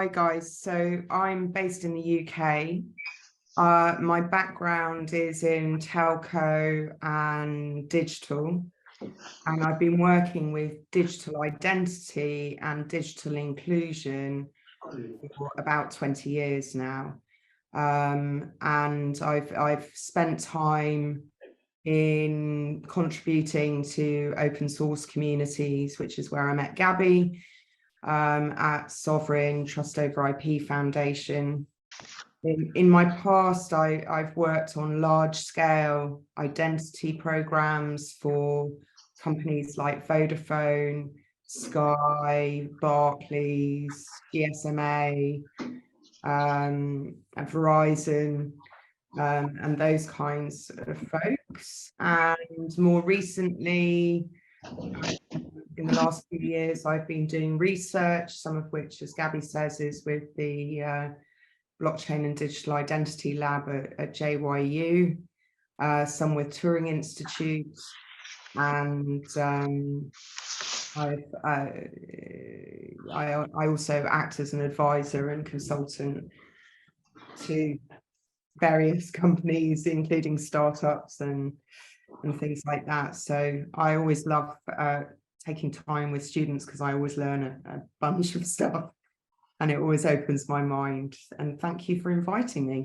Hi guys, so I'm based in the UK. My background is in telco and digital, and I've been working with digital identity and digital inclusion for about 20 years now. And I've spent time in contributing to open source communities, which is where I met Gabby. At Sovereign Trust Over IP Foundation. In my past, I've worked on large-scale identity programs for companies like Vodafone, Sky, Barclays, GSMA, and Verizon, and those kinds of folks. And more recently, in the last few years, I've been doing research, some of which, as Gabby says, is with the Blockchain and Digital Identity Lab at JYU, some with Turing Institute, and I also act as an advisor and consultant to various companies, including startups and things like that. So I always love taking time with students because I always learn a bunch of stuff and it always opens my mind. And thank you for inviting me.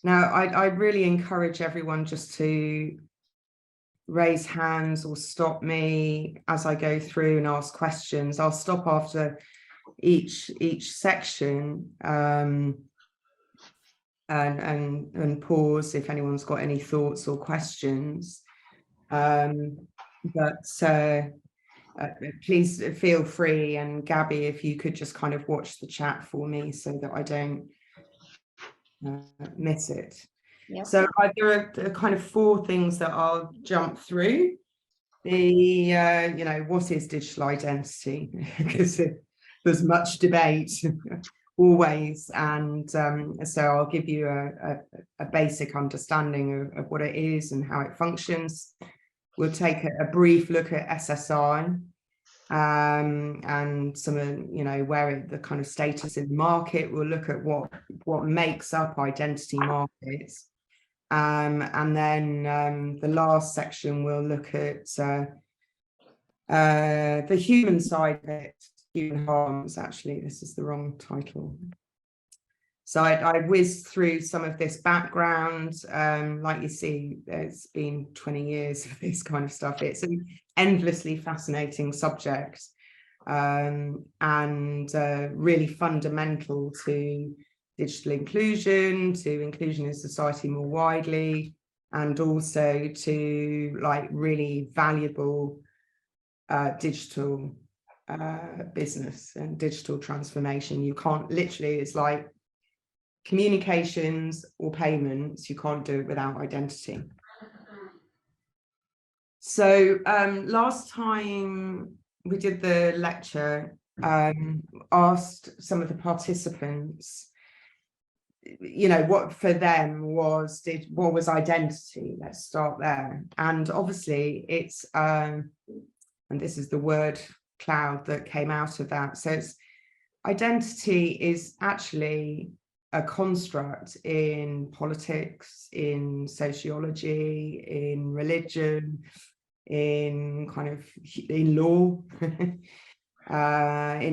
Now, I really encourage everyone just to raise hands or stop me as I go through and ask questions. I'll stop after each section and pause if anyone's got any thoughts or questions. Please feel free, and Gabby, if you could just kind of watch the chat for me so that I don't miss it. Yep. So there are kind of four things that I'll jump through. What is digital identity? Because there's much debate always, and so I'll give you a basic understanding of what it is and how it functions. We'll take a brief look at SSI and some of where the kind of status in the market. We'll look at what makes up identity markets, and then the last section we'll look at the human side of it. Human harms, actually, this is the wrong title. So I whizzed through some of this background. Like you see, it's been 20 years of this kind of stuff. It's an endlessly fascinating subject, and really fundamental to digital inclusion, to inclusion in society more widely, and also to really valuable digital business and digital transformation. You can't literally, it's like communications or payments, you can't do it without identity. So last time we did the lecture, asked some of the participants, what for them was, what was identity? Let's start there. And obviously it's, and this is the word cloud that came out of that. So it's, identity is actually a construct in politics, in sociology, in religion, in law, in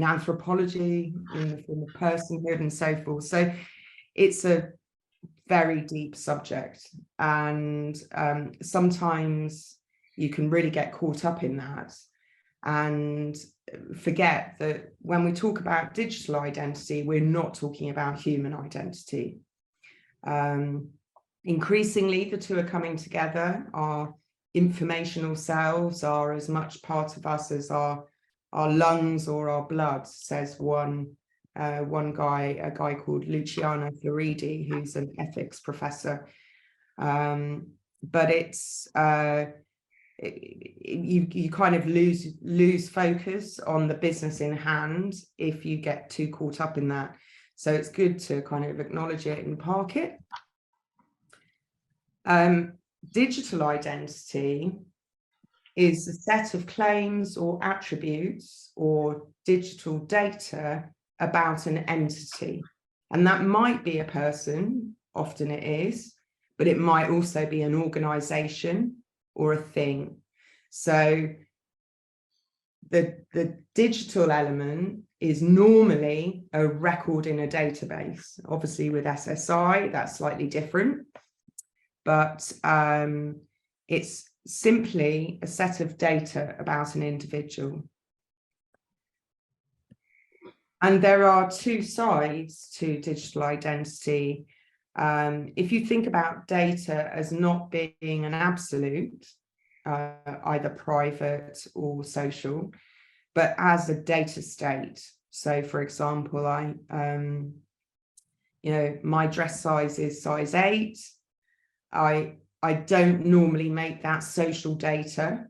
anthropology, in the form of personhood and so forth. So it's a very deep subject, and sometimes you can really get caught up in that and forget that when we talk about digital identity, we're not talking about human identity. Increasingly, the two are coming together. Our informational selves are as much part of us as our lungs or our blood, says one guy, a guy called Luciano Floridi, who's an ethics professor. But it's you kind of lose focus on the business in hand if you get too caught up in that. So it's good to kind of acknowledge it and park it. Digital identity is a set of claims or attributes or digital data about an entity. And that might be a person, often it is, but it might also be an organization or a thing. So the digital element is normally a record in a database. Obviously with SSI, that's slightly different, but it's simply a set of data about an individual. And there are two sides to digital identity. If you think about data as not being an absolute, either private or social, but as a data state. So for example, my dress size is size 8. I don't normally make that social data,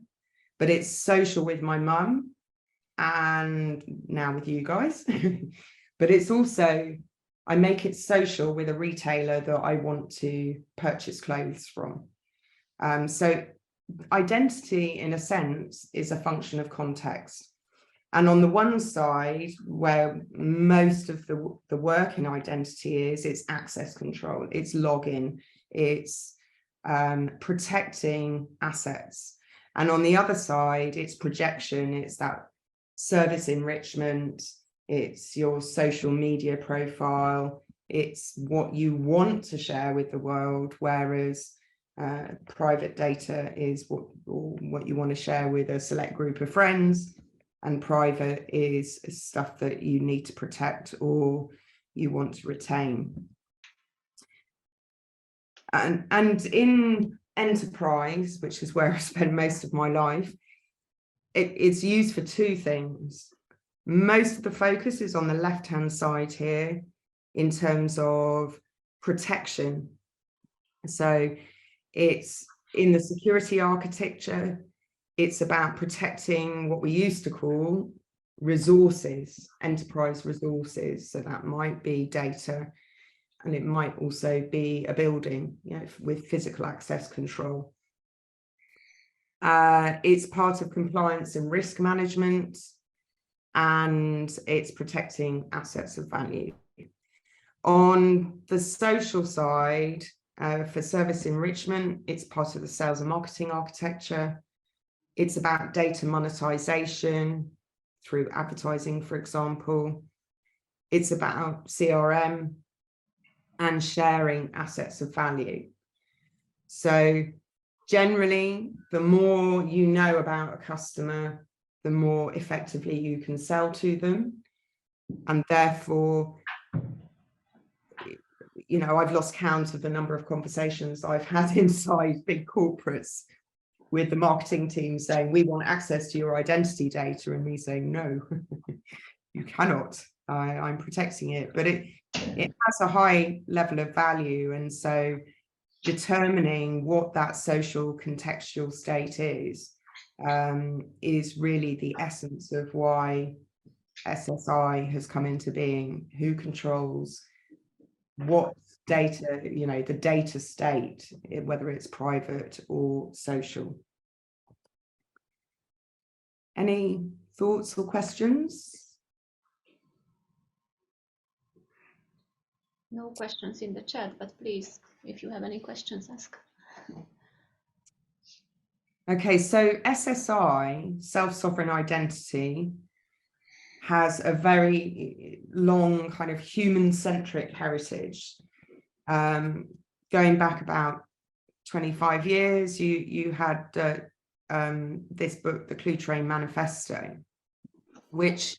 but it's social with my mum and now with you guys. But it's also, I make it social with a retailer that I want to purchase clothes from. So identity, in a sense, is a function of context. And on the one side, where most of the work in identity is, it's access control, it's login, it's protecting assets. And on the other side, it's projection, it's that service enrichment, it's your social media profile, it's what you want to share with the world, whereas private data is what you want to share with a select group of friends, and private is stuff that you need to protect or you want to retain. And in enterprise, which is where I spend most of my life, it's used for two things. Most of the focus is on the left-hand side here in terms of protection. So it's in the security architecture, it's about protecting what we used to call resources, enterprise resources. So that might be data, and it might also be a building, with physical access control. It's part of compliance and risk management, and it's protecting assets of value. On the social side, for service enrichment, it's part of the sales and marketing architecture. It's about data monetization through advertising, for example. It's about CRM and sharing assets of value. So generally, the more you know about a customer, the more effectively you can sell to them. And therefore, I've lost count of the number of conversations I've had inside big corporates with the marketing team saying, we want access to your identity data, and me saying, no, you cannot. I'm protecting it. But it has a high level of value. And so determining what that social contextual state is really the essence of why SSI has come into being. Who controls what data, the data state, whether it's private or social. Any thoughts or questions? No questions in the chat, but please, if you have any questions, ask. Okay, so SSI, self-sovereign identity, has a very long kind of human-centric heritage. Going back about 25 years, you had this book, the Clue Train Manifesto, which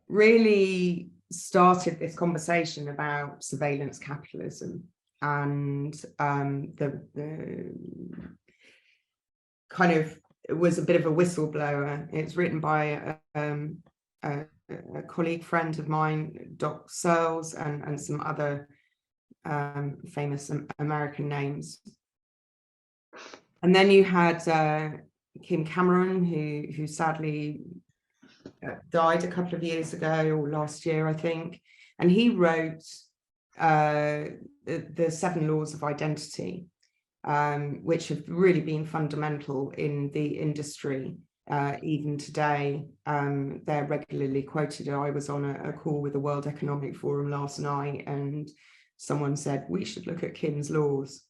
really started this conversation about surveillance capitalism, and the kind of, it was a bit of a whistleblower. It's written by a colleague friend of mine, Doc Searles, and some other famous American names. And then you had Kim Cameron, who sadly died a couple of years ago, or last year, I think. And he wrote the 7 Laws of Identity, which have really been fundamental in the industry. even today. They're regularly quoted. I was on a call with the World Economic Forum last night, and someone said we should look at Kim's laws.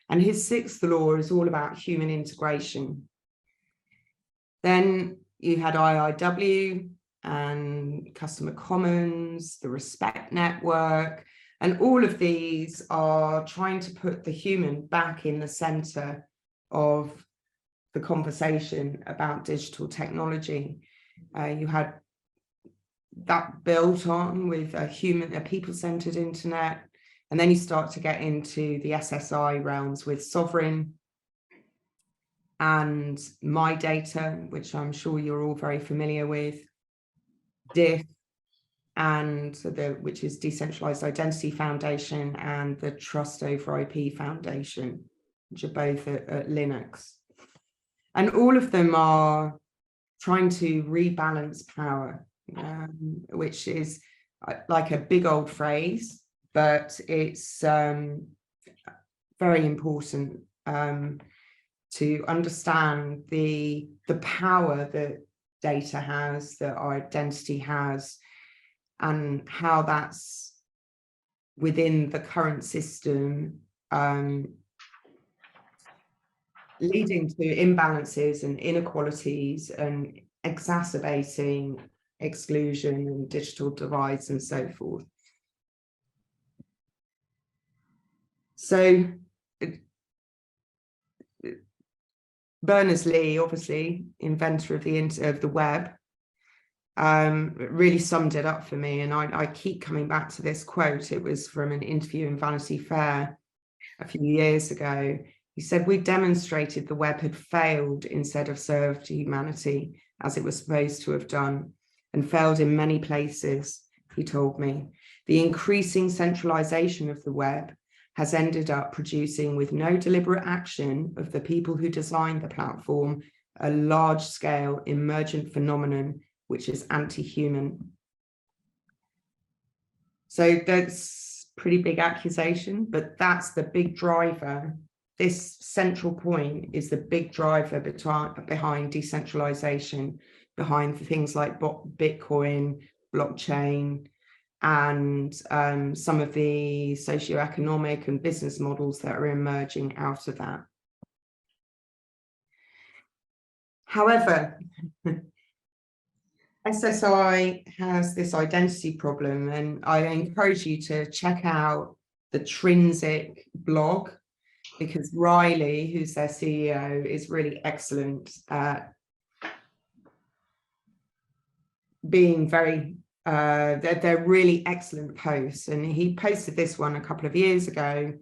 And his 6th law is all about human integration. Then you had IIW and Customer Commons, the Respect Network, and all of these are trying to put the human back in the center of the conversation about digital technology. You had that built on with a people-centered internet, and then you start to get into the SSI realms with sovereign and my data, which I'm sure you're all very familiar with, DIF, and which is Decentralized Identity Foundation, and the Trust Over IP Foundation, which are both at Linux. And all of them are trying to rebalance power, which is like a big old phrase, but it's very important to understand the power that data has, that our identity has, and how that's within the current system leading to imbalances and inequalities and exacerbating exclusion and digital divides and so forth. So Berners-Lee, obviously inventor of the web, really summed it up for me, and I keep coming back to this quote. It was from an interview in Vanity Fair a few years ago. He said, "We demonstrated the web had failed instead of served humanity as it was supposed to have done, and failed in many places," he told me. "The increasing centralization of the web has ended up producing, with no deliberate action of the people who designed the platform, a large-scale emergent phenomenon which is anti-human." So that's a pretty big accusation, but that's the big driver. This central point is the big driver behind decentralization, behind things like Bitcoin, blockchain, and some of the socioeconomic and business models that are emerging out of that. However, SSI has this identity problem, and I encourage you to check out the Trinsic blog, because Riley, who's their CEO, is really excellent at being very, they're really excellent posts. And he posted this one a couple of years ago,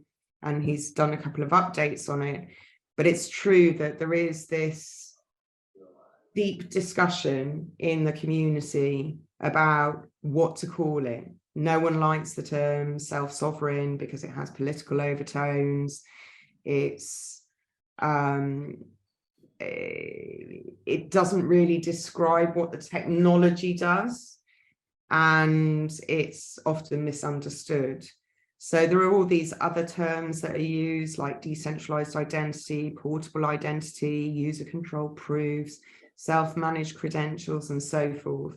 and he's done a couple of updates on it. But it's true that there is this deep discussion in the community about what to call it. No one likes the term self-sovereign because it has political overtones. It's it doesn't really describe what the technology does, and it's often misunderstood. So there are all these other terms that are used, like decentralized identity, portable identity, user control proofs, self-managed credentials, and so forth.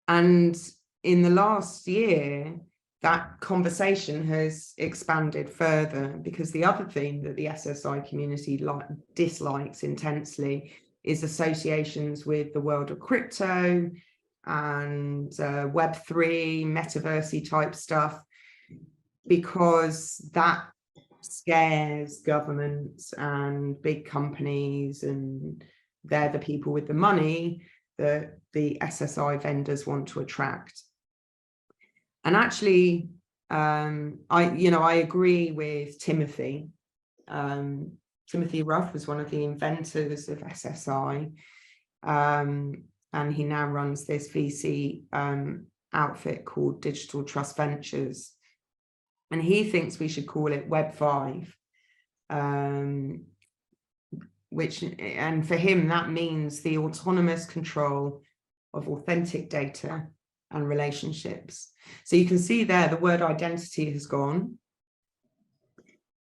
And in the last year, that conversation has expanded further, because the other thing that the SSI community dislikes intensely is associations with the world of crypto and Web3, metaversey type stuff, because that scares governments and big companies, and they're the people with the money that the SSI vendors want to attract. And actually, I agree with Timothy. Timothy Ruff was one of the inventors of SSI, and he now runs this VC outfit called Digital Trust Ventures. And he thinks we should call it Web 5, and for him, that means the autonomous control of authentic data and relationships. So you can see there the word identity has gone.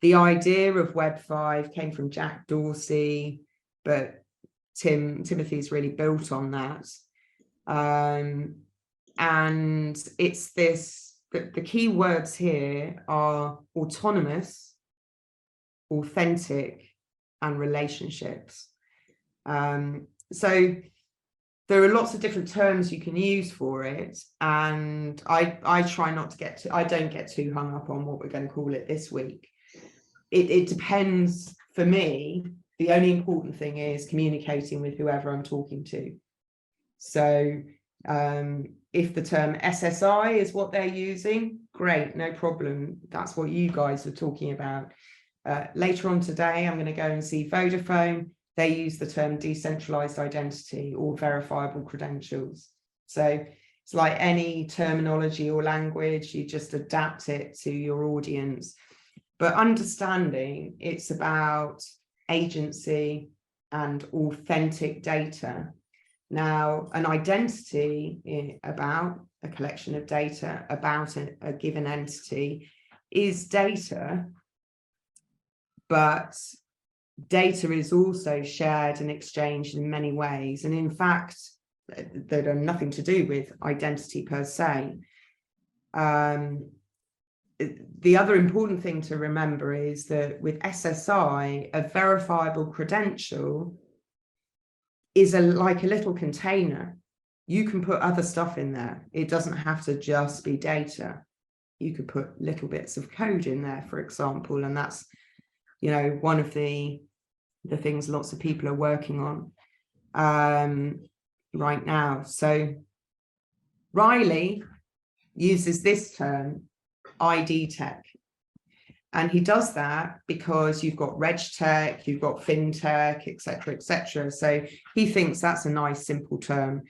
The idea of Web 5 came from Jack Dorsey, but Timothy's really built on that. And it's this, the key words here are autonomous, authentic, and relationships. So there are lots of different terms you can use for it, and I try not to I don't get too hung up on what we're going to call it this week. It depends. For me, the only important thing is communicating with whoever I'm talking to. So if the term SSI is what they're using, great, no problem. That's what you guys are talking about. Later on today, I'm going to go and see Vodafone. They use the term decentralized identity or verifiable credentials. So it's like any terminology or language, you just adapt it to your audience. But understanding it's about agency and authentic data. Now, an identity about a collection of data about a given entity is data, but data is also shared and exchanged in many ways, and in fact that are nothing to do with identity per se. The other important thing to remember is that with SSI, a verifiable credential is like a little container. You can put other stuff in there. It doesn't have to just be data. You could put little bits of code in there, for example, and that's, you know, one of the things lots of people are working on right now. So Riley uses this term, ID tech, and he does that because you've got reg tech, you've got fintech, etc., etc. So he thinks that's a nice simple term,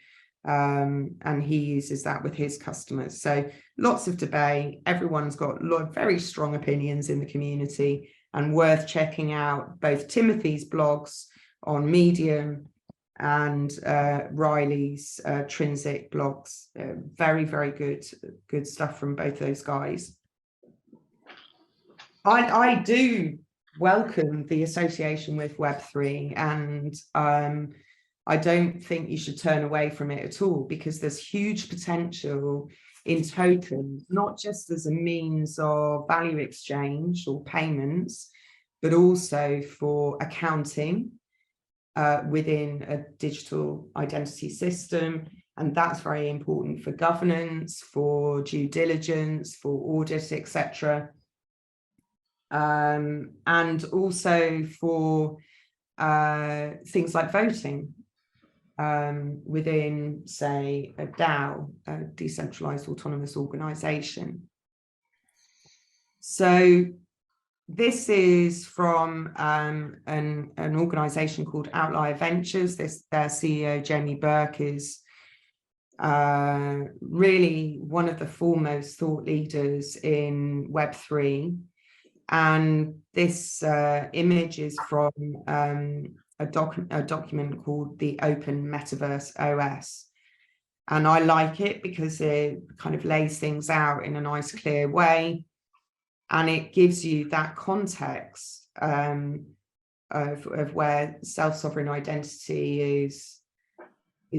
and he uses that with his customers. So lots of debate. Everyone's got very strong opinions in the community, and worth checking out both Timothy's blogs on Medium and Riley's Trinsic blogs. Very, very good stuff from both those guys. I do welcome the association with Web3, and I don't think you should turn away from it at all, because there's huge potential in tokens, not just as a means of value exchange or payments, but also for accounting within a digital identity system. And that's very important for governance, for due diligence, for audit, etc. And also for things like voting within, say, a DAO, a decentralized autonomous organization. So this is from an organization called Outlier Ventures. Their CEO, Jamie Burke, is really one of the foremost thought leaders in Web3. And this image is from a document called the Open Metaverse OS. And I like it because it kind of lays things out in a nice, clear way. And it gives you that context of where self-sovereign identity is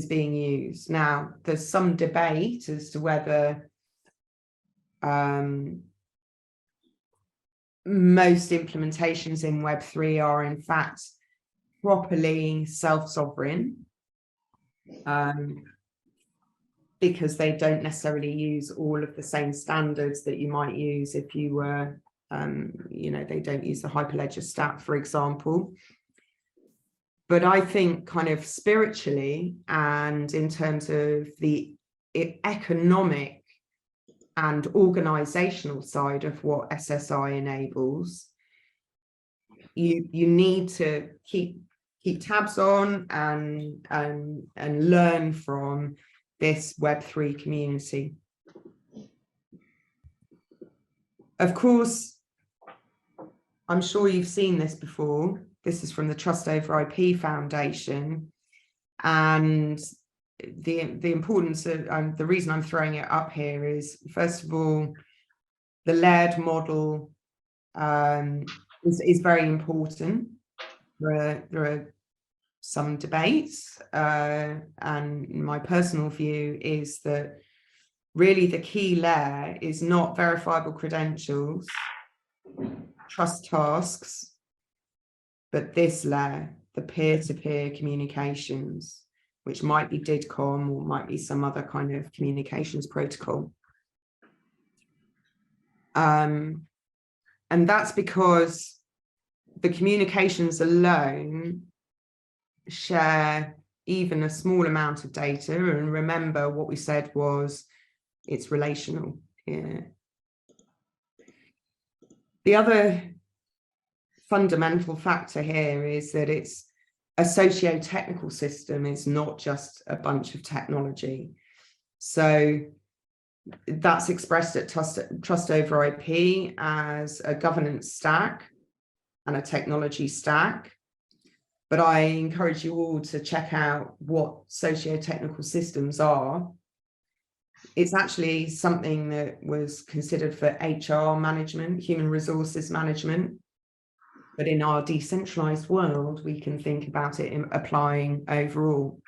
being used. Now, there's some debate as to whether most implementations in Web3 are in fact properly self-sovereign, because they don't necessarily use all of the same standards that you might use if you were, you know, they don't use the Hyperledger Stat, for example. But I think kind of spiritually and in terms of the economic and organizational side of what SSI enables, you need to keep tabs on and learn from this Web3 community. Of course, I'm sure you've seen this before. This is from the Trust Over IP Foundation, and the importance of the reason I'm throwing it up here is, first of all, the layered model is very important. There are some debates, and my personal view is that really the key layer is not verifiable credentials, trust tasks, but this layer, the peer-to-peer communications, which might be DIDCOM or might be some other kind of communications protocol. And that's because the communications alone share even a small amount of data. And remember what we said was it's relational. Yeah. The other fundamental factor here is that it's a socio-technical system. It's not just a bunch of technology. So that's expressed at Trust over IP as a governance stack and a technology stack. But I encourage you all to check out what socio-technical systems are. It's actually something that was considered for HR management, human resources management. But in our decentralized world, we can think about it in applying overall.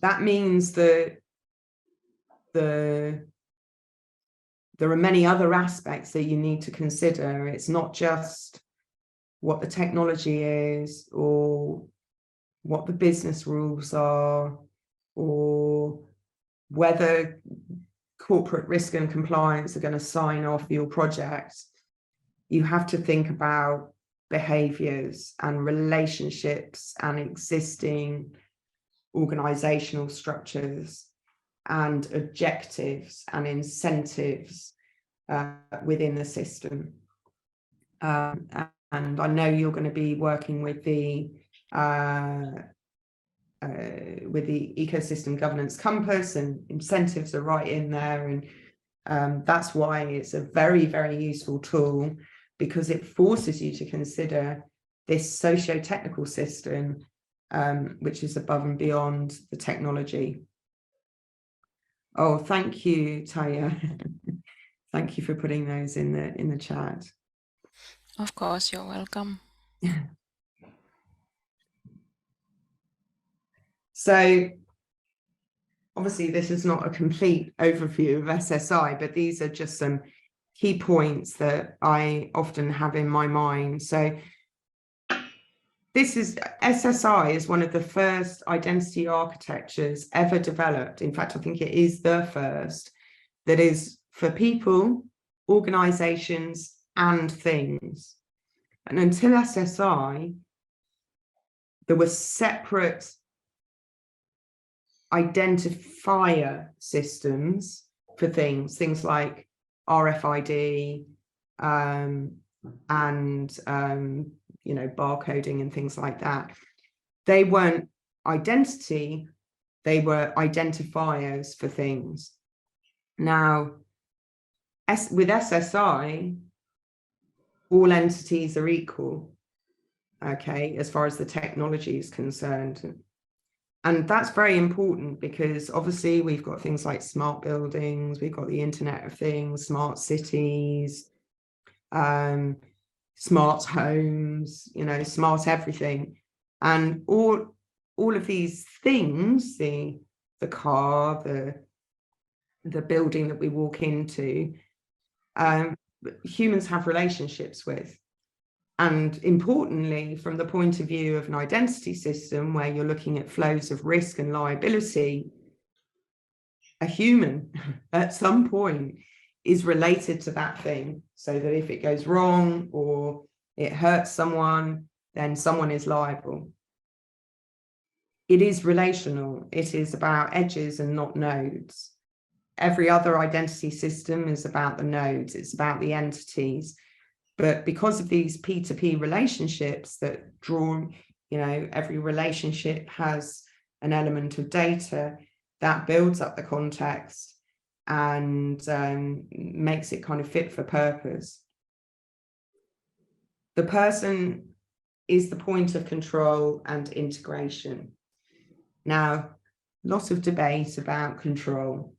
That means that there are many other aspects that you need to consider. It's not just what the technology is or what the business rules are or whether corporate risk and compliance are going to sign off your project. You have to think about behaviors and relationships and existing organizational structures and objectives and incentives within the system. And I know you're going to be working with the ecosystem governance compass, and incentives are right in there. And that's why it's a very, very useful tool, because it forces you to consider this socio-technical system, which is above and beyond the technology. Oh, thank you, Taya. Thank you for putting those in the chat. Of course, you're welcome. So obviously this is not a complete overview of SSI, but these are just some key points that I often have in my mind. So SSI is one of the first identity architectures ever developed. In fact, I think it is the first that is for people, organizations, and things. And until SSI, there were separate identifier systems for things like RFID and barcoding and things like that. They weren't identity, they were identifiers for things. Now, with SSI, all entities are equal, okay, as far as the technology is concerned. And that's very important because obviously we've got things like smart buildings, we've got the Internet of Things, smart cities, smart homes, smart everything. And all of these things, the car, the building that we walk into, humans have relationships with. And importantly, from the point of view of an identity system where you're looking at flows of risk and liability, a human at some point is related to that thing, so that if it goes wrong or it hurts someone, then someone is liable. It is relational. It is about edges and not nodes. Every other identity system is about the nodes. It's about the entities. But because of these P2P relationships that draw, every relationship has an element of data that builds up the context and makes it kind of fit for purpose. The person is the point of control and integration. Now, lots of debate about control.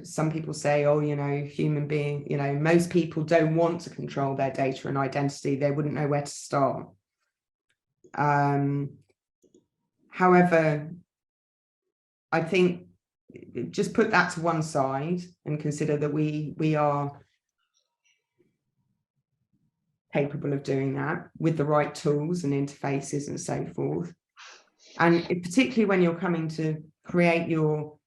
some people say, oh, human being, most people don't want to control their data and identity. They wouldn't know where to start. However, I think just put that to one side and consider that we are capable of doing that with the right tools and interfaces and so forth. And particularly when you're coming to create your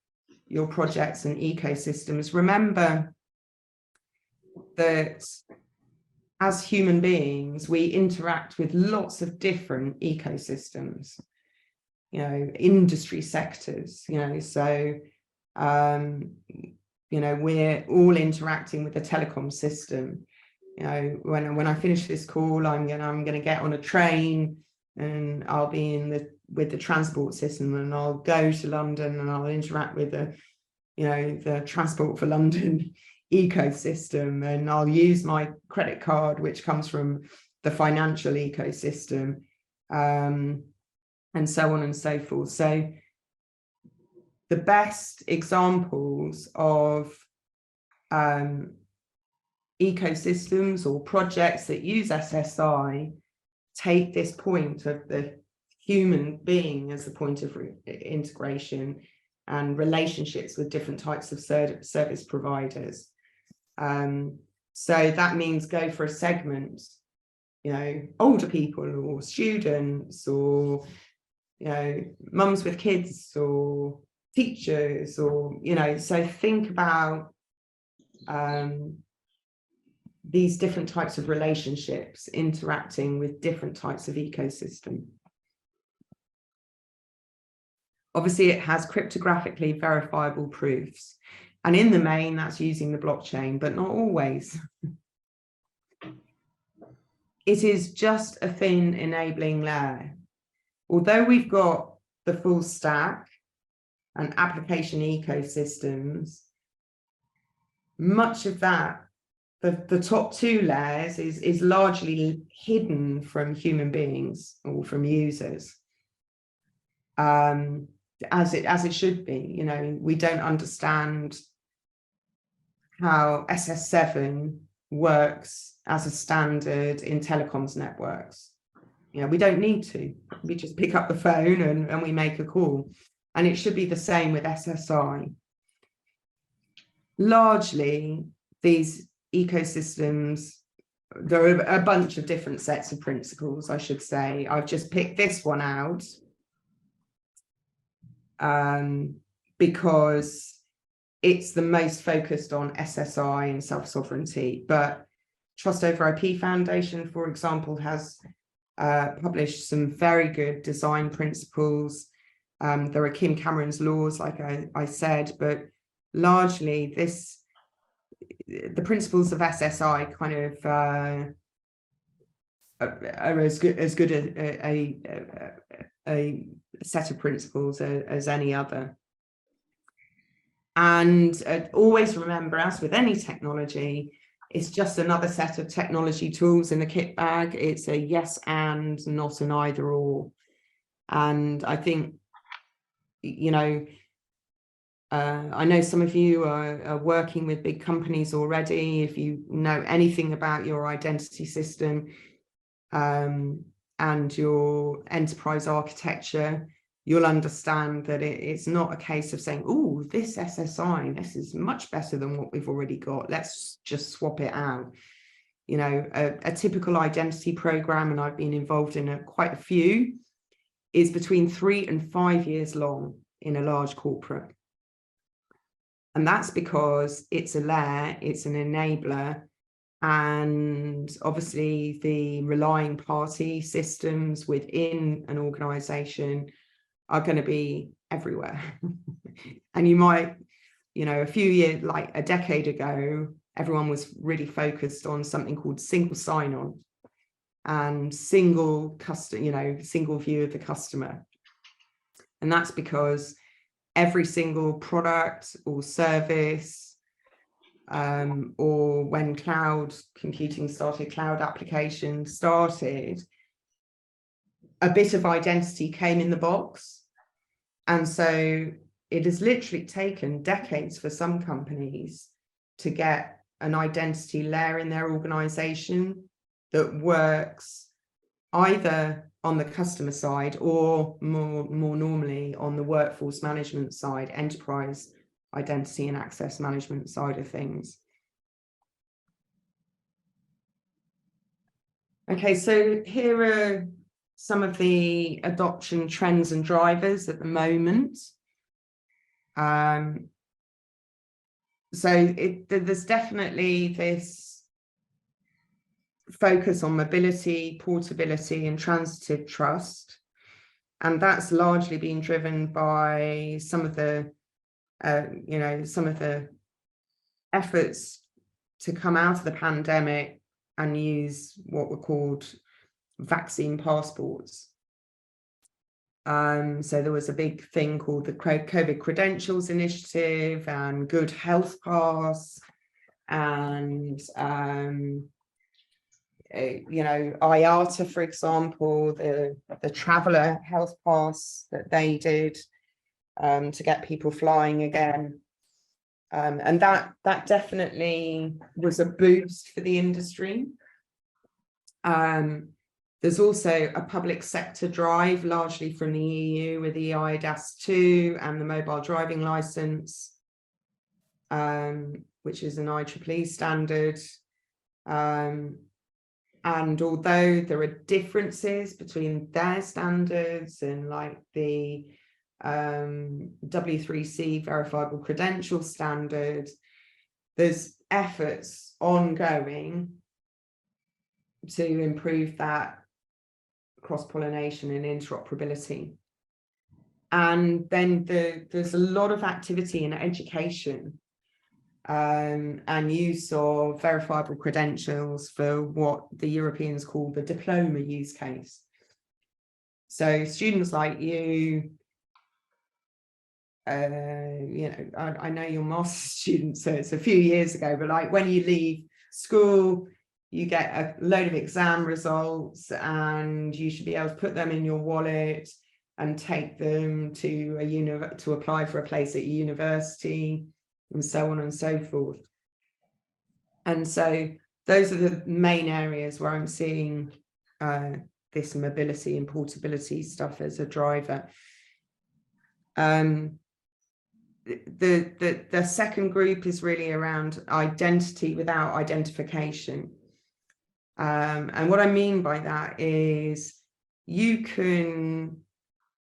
projects and ecosystems, remember that as human beings, we interact with lots of different ecosystems, industry sectors, so we're all interacting with the telecom system. When I finish this call, I'm gonna get on a train and I'll be with the transport system, and I'll go to London and I'll interact with the Transport for London ecosystem, and I'll use my credit card, which comes from the financial ecosystem, and so on and so forth. So the best examples of ecosystems or projects that use SSI take this point of the human being as the point of integration and relationships with different types of service providers. So that means go for a segment, older people or students, or mums with kids, or teachers, or so think about these different types of relationships interacting with different types of ecosystem. Obviously, it has cryptographically verifiable proofs, and in the main, that's using the blockchain, but not always. It is just a thin enabling layer. Although we've got the full stack and application ecosystems, much of that, the top two layers is largely hidden from human beings or from users, as it should be. We don't understand how SS7 works as a standard in telecoms networks. We don't need to. We just pick up the phone and we make a call. And it should be the same with SSI. Largely, these ecosystems, there are a bunch of different sets of principles, I should say. I've just picked this one out because it's the most focused on SSI and self-sovereignty. But Trust Over IP Foundation, for example, has published some very good design principles. There are Kim Cameron's laws, like I said, but largely the principles of SSI kind of are as good a set of principles as any other. And always remember, as with any technology, it's just another set of technology tools in the kit bag. It's a yes and, not an either or. And I think, I know some of you are working with big companies already. If you know anything about your identity system and your enterprise architecture, you'll understand that it's not a case of saying, oh, this SSI, this is much better than what we've already got. Let's just swap it out. A typical identity program, and I've been involved in quite a few, is between 3 and 5 years long in a large corporate. And that's because it's a layer, it's an enabler, and obviously the relying party systems within an organization are going to be everywhere. And you might, a few years, like a decade ago, everyone was really focused on something called single sign-on and single view of the customer. And that's because every single product or service, or when cloud computing started, cloud applications started, a bit of identity came in the box. And so it has literally taken decades for some companies to get an identity layer in their organization that works either on the customer side or more normally on the workforce management side, enterprise identity and access management side of things. Okay, so here are some of the adoption trends and drivers at the moment. So there's definitely this focus on mobility, portability, and transitive trust. And that's largely been driven by some of the, some of the efforts to come out of the pandemic and use what were called vaccine passports. So there was a big thing called the COVID Credentials Initiative and Good Health Pass, and IATA, for example, the traveller health pass that they did to get people flying again. And that definitely was a boost for the industry. There's also a public sector drive, largely from the EU, with the eIDAS 2 and the mobile driving licence, which is an IEEE standard. And although there are differences between their standards and like the W3C verifiable credential standard, there's efforts ongoing to improve that cross-pollination and interoperability. And then there's a lot of activity in education and use of verifiable credentials for what the Europeans call the diploma use case. So students like you, I know you're master's students, so it's a few years ago, but like when you leave school, you get a load of exam results and you should be able to put them in your wallet and take them to to apply for a place at university and so on and so forth. And so those are the main areas where I'm seeing this mobility and portability stuff as a driver. The second group is really around identity without identification. And what I mean by that is you can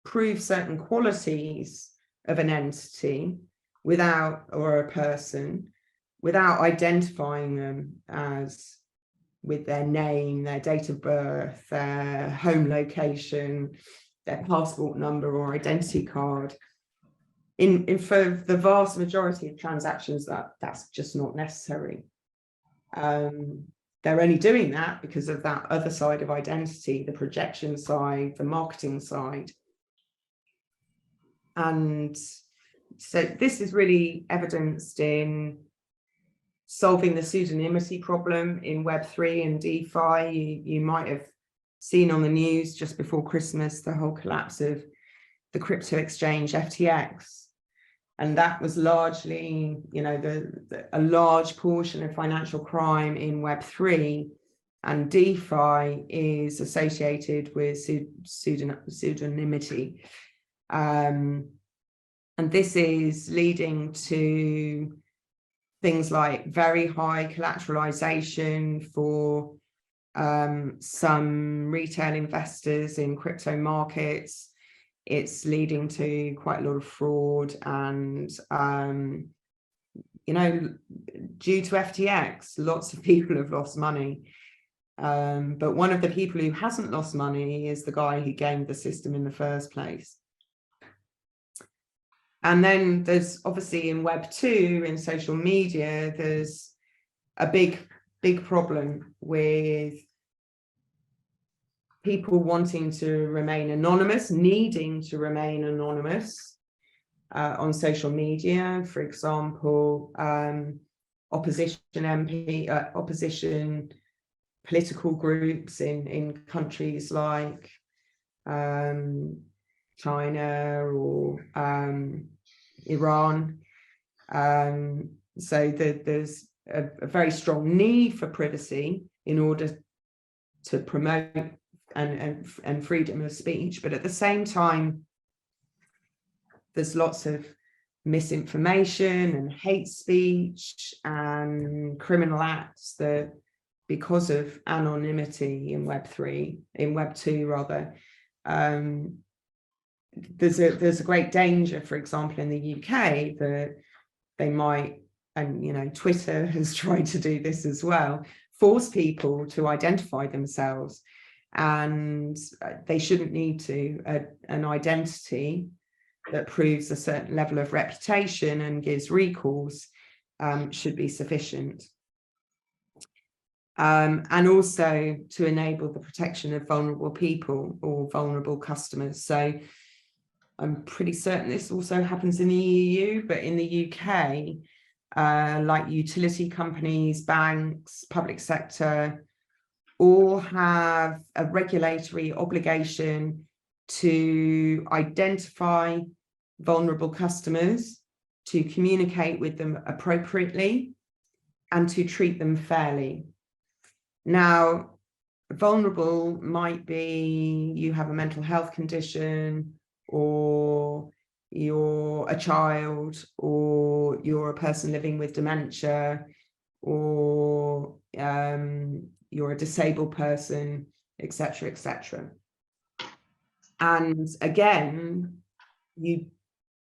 prove certain qualities of an entity without, or a person, without identifying them as with their name, their date of birth, their home location, their passport number or identity card. For the vast majority of transactions, that's just not necessary. They're only doing that because of that other side of identity, the projection side, the marketing side. And so this is really evidenced in solving the pseudonymity problem in Web3 and DeFi. You might have seen on the news just before Christmas the whole collapse of the crypto exchange FTX. And that was largely, a large portion of financial crime in Web3, and DeFi is associated with pseudonymity. And this is leading to things like very high collateralization for some retail investors in crypto markets. It's leading to quite a lot of fraud and, due to FTX, lots of people have lost money. But one of the people who hasn't lost money is the guy who gamed the system in the first place. And then there's obviously in Web 2, in social media, there's a big problem with people wanting to remain anonymous, needing to remain anonymous on social media. For example, opposition political groups in countries like China or Iran. So there's a very strong need for privacy in order to promote and freedom of speech, but at the same time, there's lots of misinformation and hate speech and criminal acts that, because of anonymity in Web 2 rather, there's a great danger, for example, in the UK, that they might, and you know, Twitter has tried to do this as well, force people to identify themselves, and they shouldn't need to. An identity that proves a certain level of reputation and gives recourse should be sufficient. And also to enable the protection of vulnerable people or vulnerable customers. So I'm pretty certain this also happens in the EU, but in the UK, like utility companies, banks, public sector, all have a regulatory obligation to identify vulnerable customers, to communicate with them appropriately, and to treat them fairly. Now, vulnerable might be you have a mental health condition, or you're a child, or you're a person living with dementia, or you're a disabled person, etc., etc. And again, you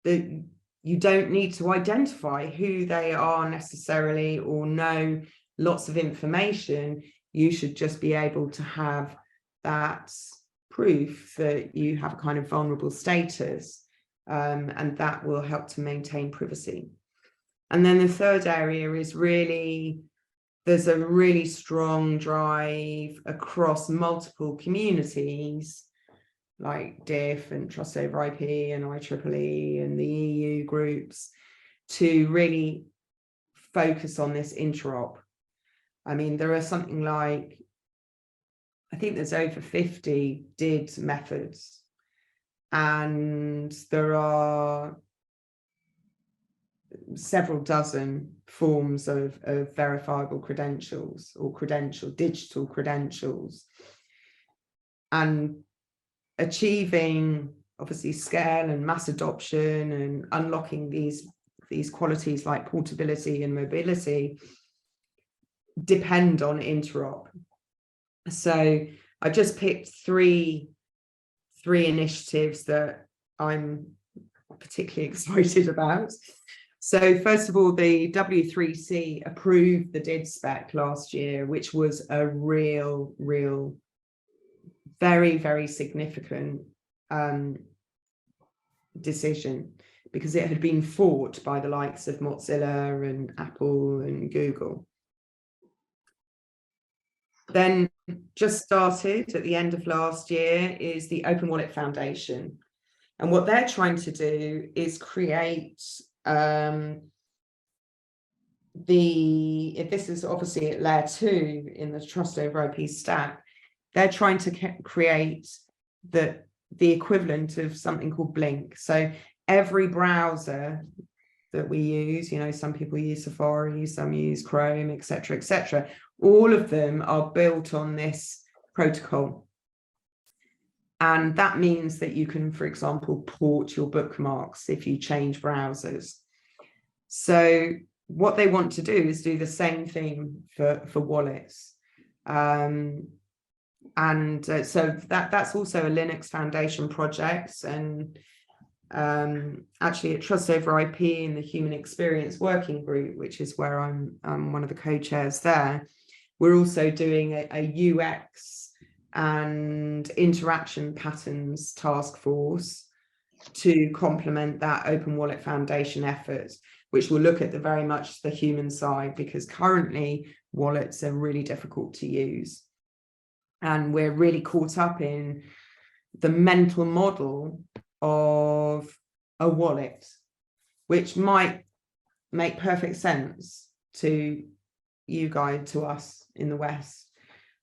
don't need to identify who they are necessarily or know lots of information. You should just be able to have that proof that you have a kind of vulnerable status, and that will help to maintain privacy. And then the third area is really, there's a really strong drive across multiple communities like DIF and Trust Over IP and IEEE and the EU groups to really focus on this interop. I mean, there are something like, I think there's over 50 DID methods, and there are several dozen forms of verifiable credentials or digital credentials. And achieving obviously scale and mass adoption and unlocking these qualities like portability and mobility depend on interop. So I just picked three initiatives that I'm particularly excited about. So first of all, the W3C approved the DID spec last year, which was a real very, very significant decision, because it had been fought by the likes of Mozilla and Apple and Google. Then just started at the end of last year is the Open Wallet Foundation. And what they're trying to do is create this is obviously at layer 2 in the Trust Over IP stack. They're trying to create the equivalent of something called Blink. So every browser that we use, you know, some people use Safari, some use Chrome, etc., etc. All of them are built on this protocol. And that means that you can, for example, port your bookmarks if you change browsers. So what they want to do is do the same thing for wallets. So that's also a Linux Foundation project. And actually at Trust Over IP in the Human Experience Working Group, which is where I'm one of the co-chairs there, we're also doing a UX and interaction patterns task force to complement that Open Wallet Foundation effort, which will look at very much the human side, because currently wallets are really difficult to use. And we're really caught up in the mental model of a wallet, which might make perfect sense to you guys, to us in the West.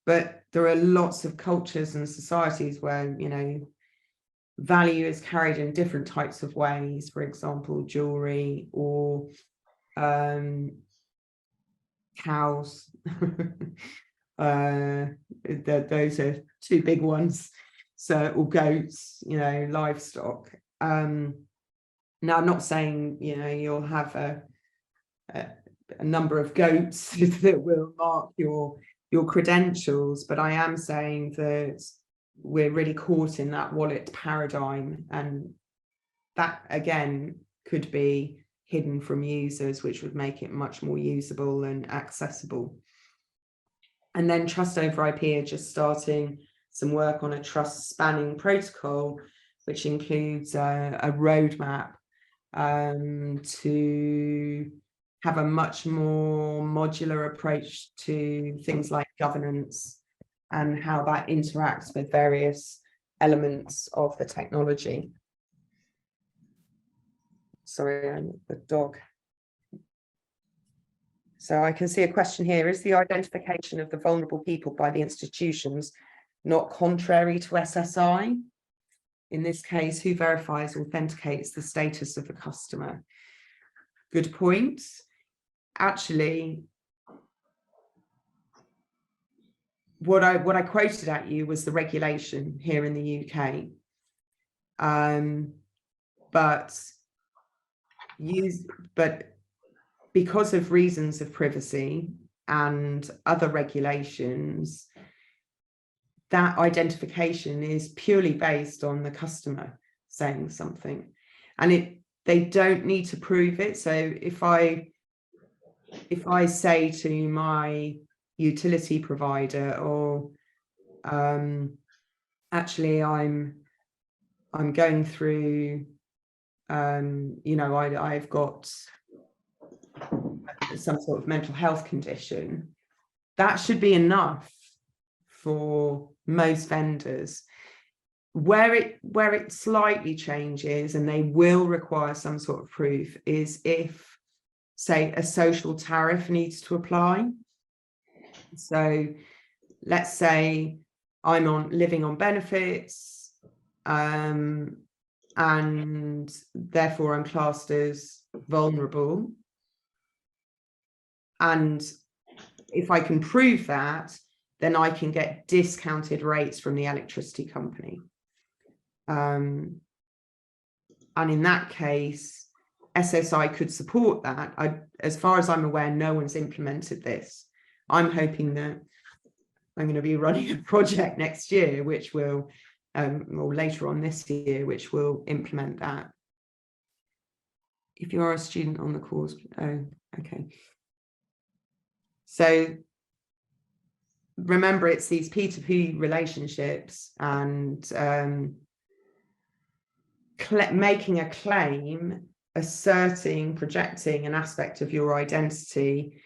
But there are lots of cultures and societies where, you know, value is carried in different types of ways, for example, jewelry or cows. Those are two big ones. So, or goats, you know, livestock. Now, I'm not saying, you know, you'll have a number of goats that will mark your credentials, but I am saying that we're really caught in that wallet paradigm, and that again could be hidden from users, which would make it much more usable and accessible. And then trust over IP are just starting some work on a trust spanning protocol, which includes a roadmap to have a much more modular approach to things like governance and how that interacts with various elements of the technology. Sorry, I'm the dog. So I can see a question here. Is the identification of the vulnerable people by the institutions not contrary to SSI? In this case, who verifies, authenticates the status of the customer? Good point. Actually, what I quoted at you was the regulation here in the UK. But because of reasons of privacy and other regulations, that identification is purely based on the customer saying something, and they don't need to prove it. So if I say to my utility provider, or actually I'm going through, you know, I've got some sort of mental health condition, that should be enough for most vendors. Where it slightly changes, and they will require some sort of proof, is if, say, a social tariff needs to apply. So let's say I'm living on benefits, and therefore I'm classed as vulnerable. And if I can prove that, then I can get discounted rates from the electricity company. And in that case, SSI could support that. As far as I'm aware, no one's implemented this. I'm hoping that I'm going to be running a project next year, which will, or later on this year, which will implement that. If you are a student on the course, oh, okay. So remember, it's these P2P relationships, and making a claim, asserting, projecting an aspect of your identity.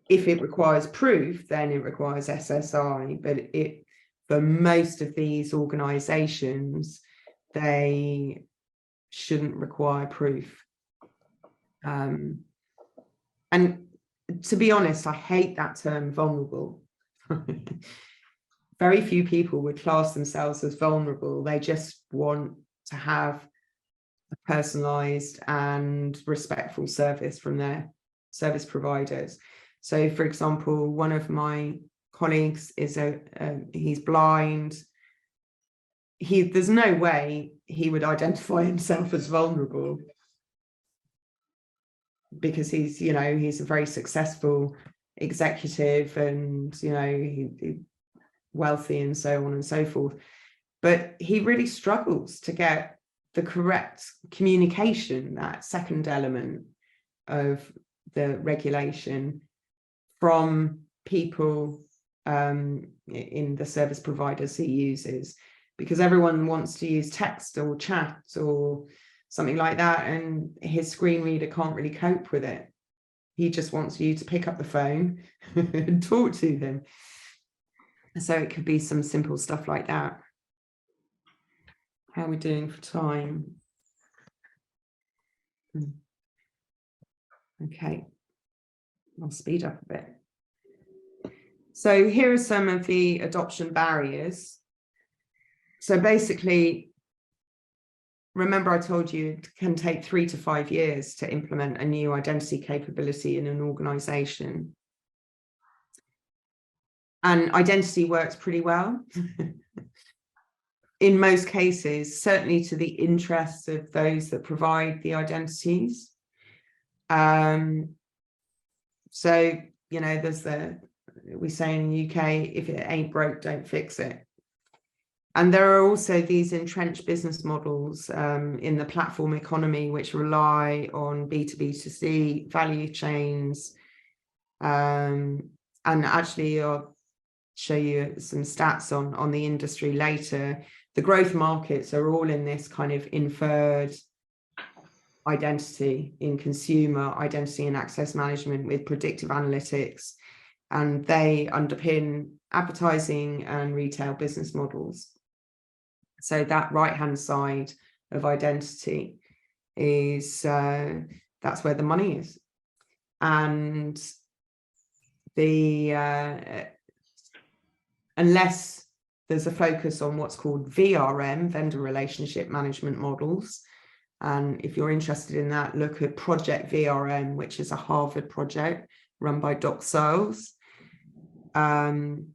If it requires proof, then it requires SSI, but for most of these organizations, they shouldn't require proof. And to be honest, I hate that term vulnerable. Very few people would class themselves as vulnerable. They just want to have a personalized and respectful service from their service providers. So, for example, one of my colleagues is he's blind. There's no way he would identify himself as vulnerable, because he's a very successful executive, and he wealthy and so on and so forth. But he really struggles to get the correct communication, that second element of the regulation, from people in the service providers he uses, because everyone wants to use text or chat or something like that, and his screen reader can't really cope with it. He just wants you to pick up the phone and talk to them. So it could be some simple stuff like that. How are we doing for time? Okay, I'll speed up a bit. So here are some of the adoption barriers. So basically, remember I told you it can take 3 to 5 years to implement a new identity capability in an organization. And identity works pretty well. In most cases, certainly to the interests of those that provide the identities. So, you know, there's we say in the UK, if it ain't broke, don't fix it. And there are also these entrenched business models in the platform economy, which rely on B2B2C value chains. And actually, I'll show you some stats on the industry later. The growth markets are all in this kind of inferred identity, in consumer identity and access management with predictive analytics, and they underpin advertising and retail business models. So that right-hand side of identity is, that's where the money is. And unless there's a focus on what's called VRM, vendor relationship management models, and if you're interested in that, look at Project VRM, which is a Harvard project run by Doc Searles. Then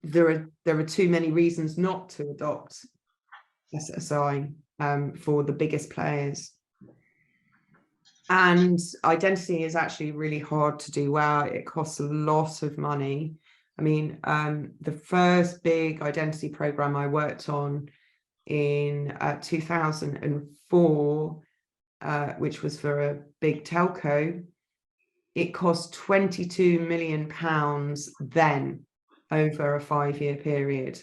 there are too many reasons not to adopt SSI for the biggest players. And identity is actually really hard to do well. It costs a lot of money. I mean, the first big identity program I worked on in 2004, which was for a big telco, it cost £22 million then over a 5-year period.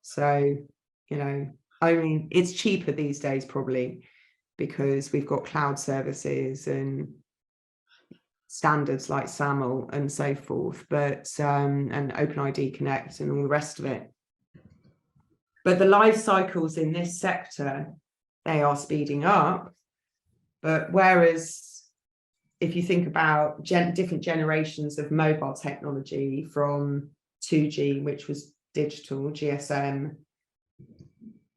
So, you know, I mean, it's cheaper these days probably because we've got cloud services and standards like SAML and so forth, but and OpenID Connect and all the rest of it. But the life cycles in this sector, they are speeding up. But whereas if you think about different generations of mobile technology from 2G, which was digital, GSM,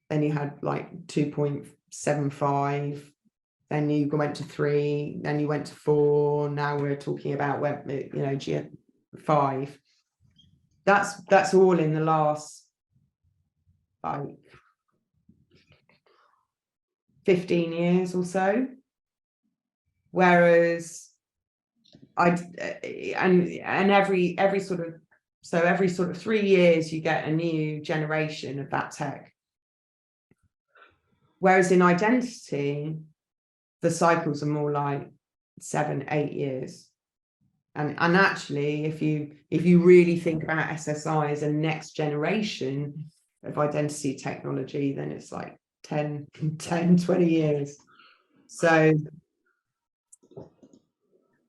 then you had like 2.75, then you went to 3, then you went to 4, now we're talking about web, you know, G5. That's all in the last like 15 years or so. Whereas every sort of 3 years you get a new generation of that tech. Whereas in identity, the cycles are more like 7-8 years. And actually, if you really think about SSI as a next generation of identity technology, then it's like 10, 20 years. So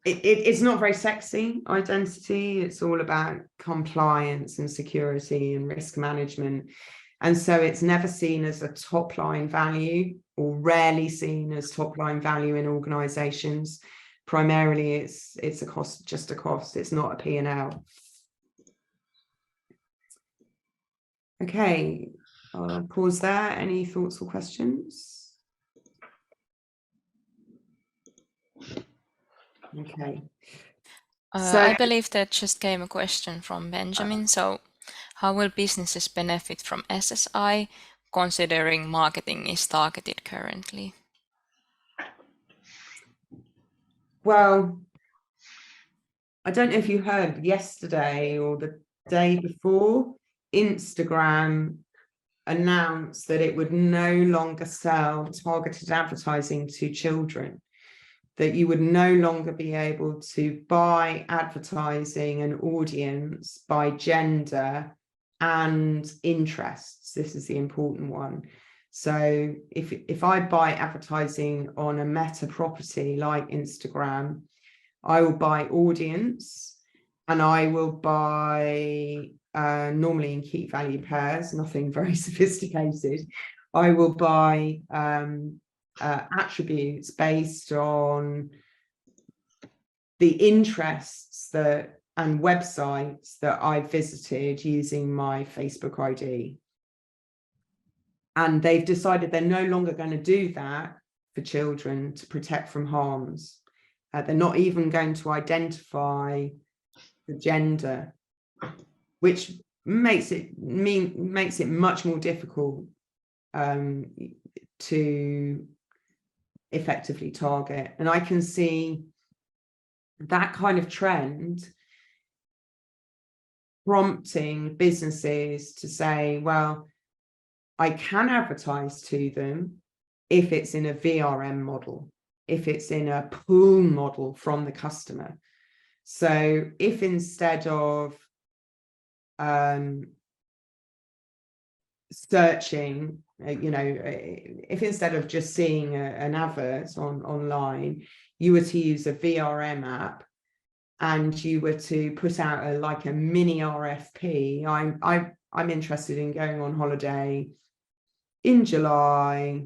it's not very sexy, identity. It's all about compliance and security and risk management. And so it's never seen as a top line value, or rarely seen as top line value in organizations. Primarily it's a cost, just a cost. It's not a P&L. Okay, I'll pause there. Any thoughts or questions? Okay. So I believe that just came a question from Benjamin. So how will businesses benefit from SSI, considering marketing is targeted currently? Well, I don't know if you heard yesterday or the day before, Instagram announced that it would no longer sell targeted advertising to children, that you would no longer be able to buy advertising and audience by gender and interests. This is the important one. So if I buy advertising on a meta property like Instagram, I will buy audience, and I will buy normally in key value pairs, nothing very sophisticated. I will buy attributes based on the interests and websites that I visited using my Facebook ID. And they've decided they're no longer going to do that for children to protect from harms. They're not even going to identify the gender, which makes it much more difficult to effectively target. And I can see that kind of trend prompting businesses to say, well, I can advertise to them if it's in a VRM model, if it's in a pull model from the customer. So if instead of searching, if instead of just seeing an advert online, you were to use a VRM app and you were to put out a mini RFP, I'm interested in going on holiday in July.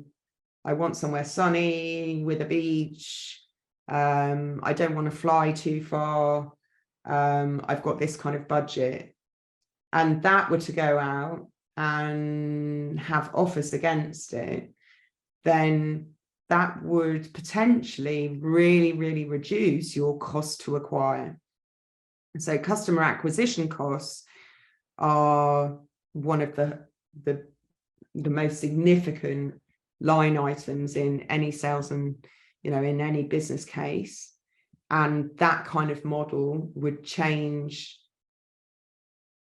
I want somewhere sunny with a beach. I don't want to fly too far. I've got this kind of budget. And that were to go out and have offers against it, then that would potentially really, really reduce your cost to acquire. So customer acquisition costs are one of the most significant line items in any sales and, in any business case. And that kind of model would change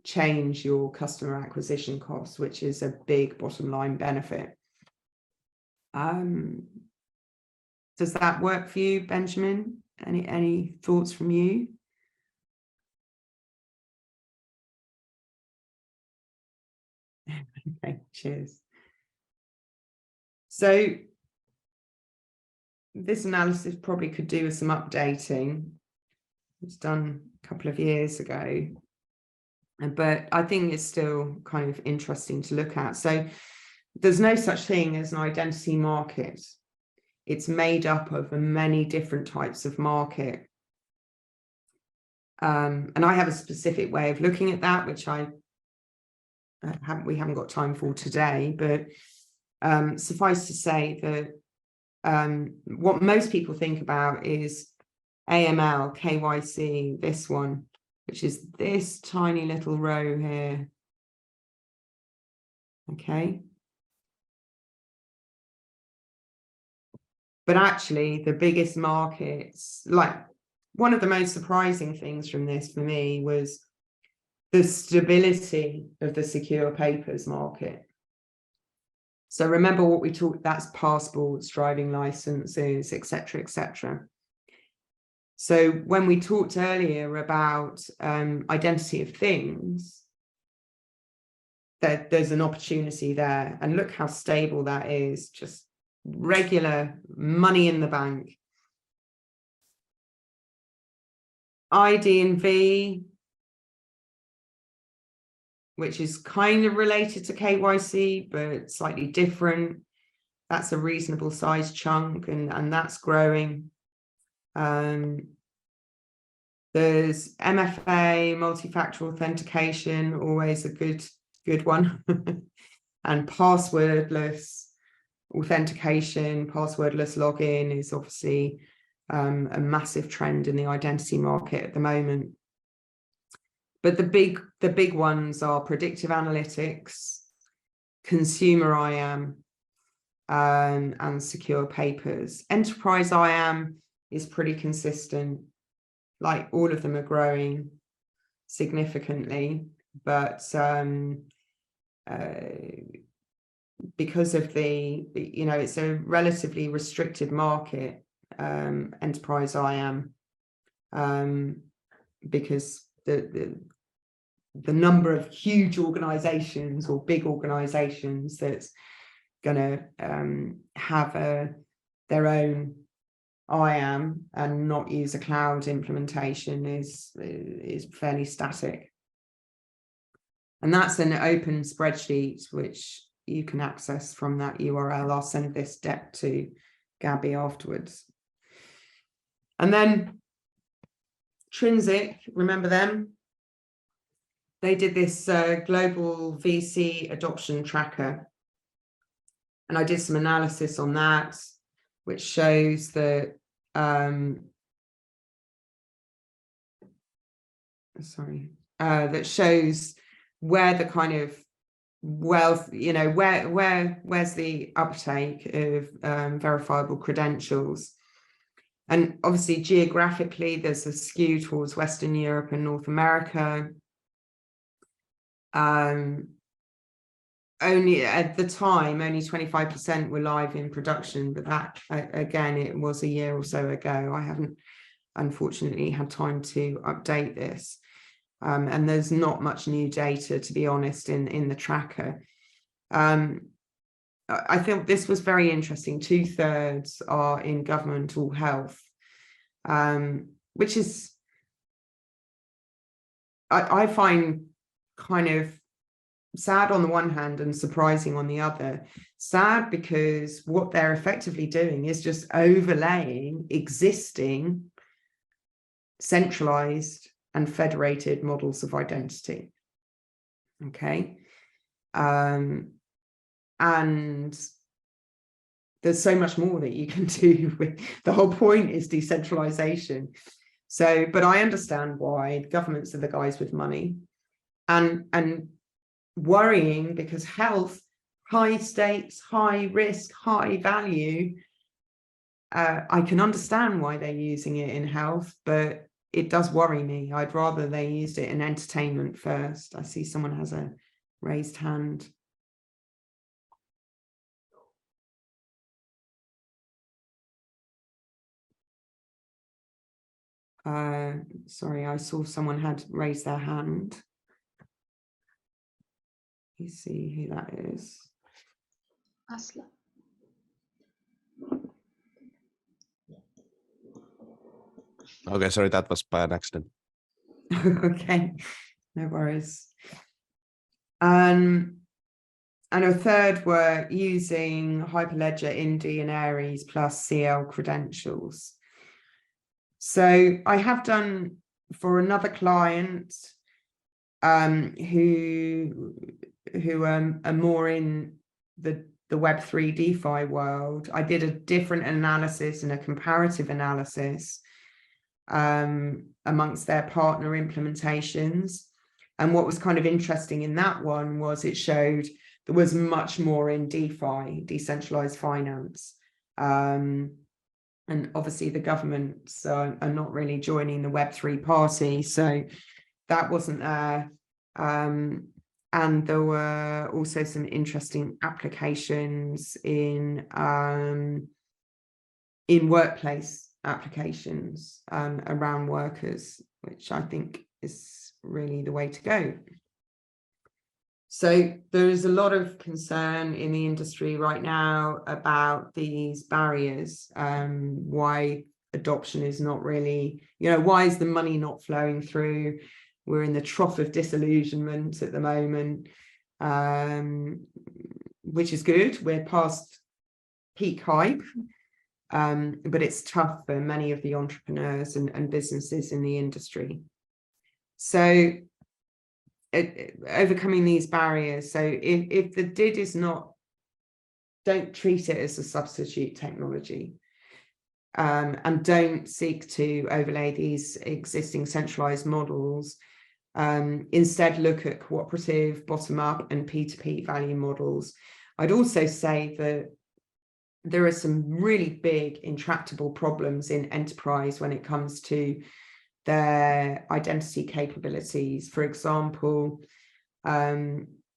your customer acquisition costs, which is a big bottom line benefit. Does that work for you, Benjamin? Any thoughts from you? Okay, cheers. So this analysis probably could do with some updating. It's done a couple of years ago, but I think it's still kind of interesting to look at. So there's no such thing as an identity market. It's made up of many different types of market. And I have a specific way of looking at that, which we haven't got time for today, but suffice to say that what most people think about is AML, KYC, this one, which is this tiny little row here. Okay. But actually the biggest markets, like one of the most surprising things from this for me was the stability of the secure papers market. So remember what we talked, that's passports, driving licenses, etc., etc. So when we talked earlier about identity of things, there's an opportunity there. And look how stable that is, just regular money in the bank. ID and V, which is kind of related to KYC, but slightly different. That's a reasonable size chunk, and that's growing. There's MFA, multi-factor authentication, always a good one. And passwordless authentication, passwordless login is obviously a massive trend in the identity market at the moment. But the big ones are predictive analytics, consumer IAM, and secure papers. Enterprise IAM is pretty consistent. Like all of them are growing significantly, but because of it's a relatively restricted market, enterprise IAM, because the number of huge organizations or big organizations that's going to have their own IAM and not use a cloud implementation is fairly static. And that's an open spreadsheet which you can access from that URL. I'll send this deck to Gabby afterwards. And then Trinsic, remember them? They did this global VC adoption tracker. And I did some analysis on that, which shows that, that shows where the kind of wealth, you know, where's the uptake of verifiable credentials. And obviously geographically, there's a skew towards Western Europe and North America. Only at the time, only 25% were live in production, but that, again, it was a year or so ago. I haven't, unfortunately, had time to update this. And there's not much new data, to be honest, in the tracker. I think this was very interesting. 2/3 are in governmental health, which is, I find kind of sad on the one hand and surprising on the other. Sad because what they're effectively doing is just overlaying existing centralized and federated models of identity. Okay. And there's so much more that you can do with, the whole point is decentralization. So, but I understand why governments are the guys with money, and worrying, because health, high stakes, high risk, high value. I can understand why they're using it in health, but it does worry me. I'd rather they used it in entertainment first. I see someone has a raised hand. Sorry, I saw someone had raised their hand. You see who that is? Asla. Okay, sorry, that was by an accident. Okay, no worries. And a third were using Hyperledger, Indy, and Aries plus CL credentials. So I have done for another client who are more in the Web3 DeFi world. I did a different analysis and a comparative analysis amongst their partner implementations. And what was kind of interesting in that one was it showed there was much more in DeFi, decentralized finance. And obviously the governments are not really joining the Web3 party, so that wasn't there. And there were also some interesting applications in workplace applications around workers, which I think is really the way to go. So there is a lot of concern in the industry right now about these barriers, why adoption is not really, you know, why is the money not flowing through? We're in the trough of disillusionment at the moment, which is good. We're past peak hype, but it's tough for many of the entrepreneurs and businesses in the industry. So overcoming these barriers. So if the DID is not, don't treat it as a substitute technology, and don't seek to overlay these existing centralized models. Instead, look at cooperative, bottom-up, and P2P value models. I'd also say that there are some really big intractable problems in enterprise when it comes to their identity capabilities. For example,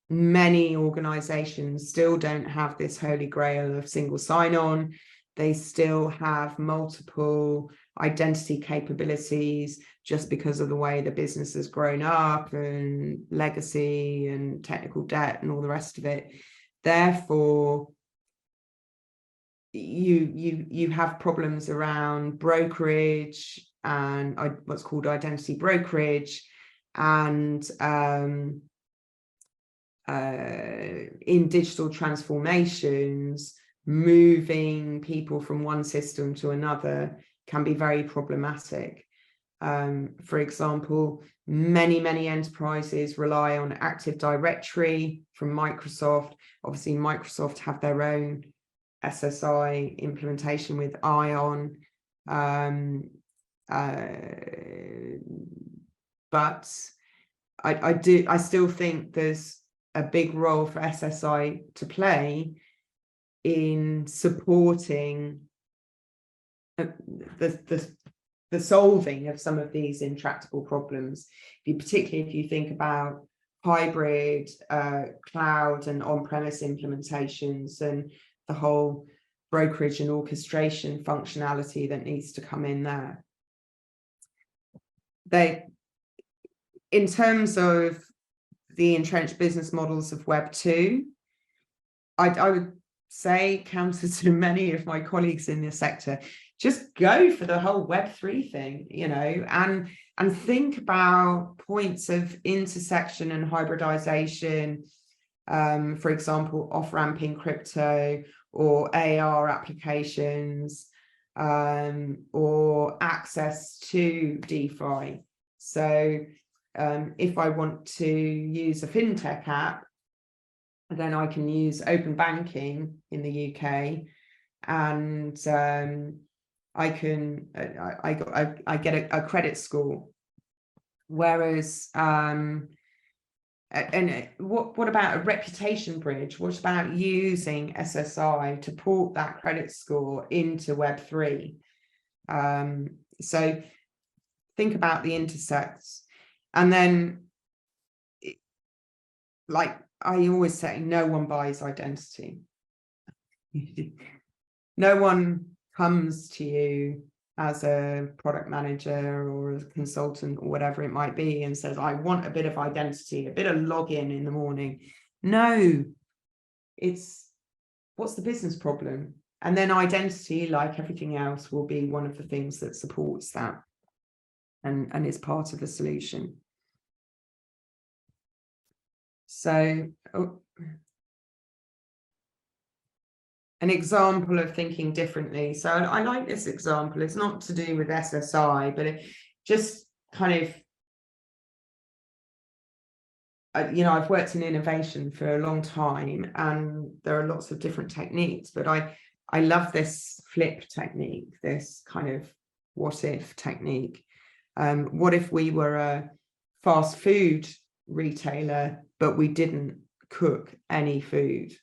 many organizations still don't have this holy grail of single sign-on. They still have multiple identity capabilities just because of the way the business has grown up and legacy and technical debt and all the rest of it. Therefore, you have problems around brokerage and what's called identity brokerage, and in digital transformations, moving people from one system to another can be very problematic. For example, many enterprises rely on Active Directory from Microsoft. Obviously, Microsoft have their own SSI implementation with Ion. But I still think there's a big role for SSI to play in supporting the solving of some of these intractable problems. Particularly if you think about hybrid cloud and on-premise implementations and the whole brokerage and orchestration functionality that needs to come in there. In terms of the entrenched business models of Web 2, I would say, counter to many of my colleagues in this sector, just go for the whole Web 3 thing, you know, and think about points of intersection and hybridization, for example, off-ramping crypto or AR applications, or access to DeFi. So if I want to use a fintech app, then I can use open banking in the UK, and I get a credit score. Whereas and what about a reputation bridge? What about using SSI to port that credit score into Web3? So think about the intersects. And then, like I always say, no one buys identity. No one comes to you as a product manager or a consultant or whatever it might be and says, I want a bit of identity, a bit of login in the morning. No, it's what's the business problem? And then identity, like everything else, will be one of the things that supports that and is part of the solution. So an example of thinking differently. So I like this example. It's not to do with SSI, but it just kind of, you know, I've worked in innovation for a long time and there are lots of different techniques, but I love this flip technique, this kind of what if technique. What if we were a fast food retailer, but we didn't cook any food?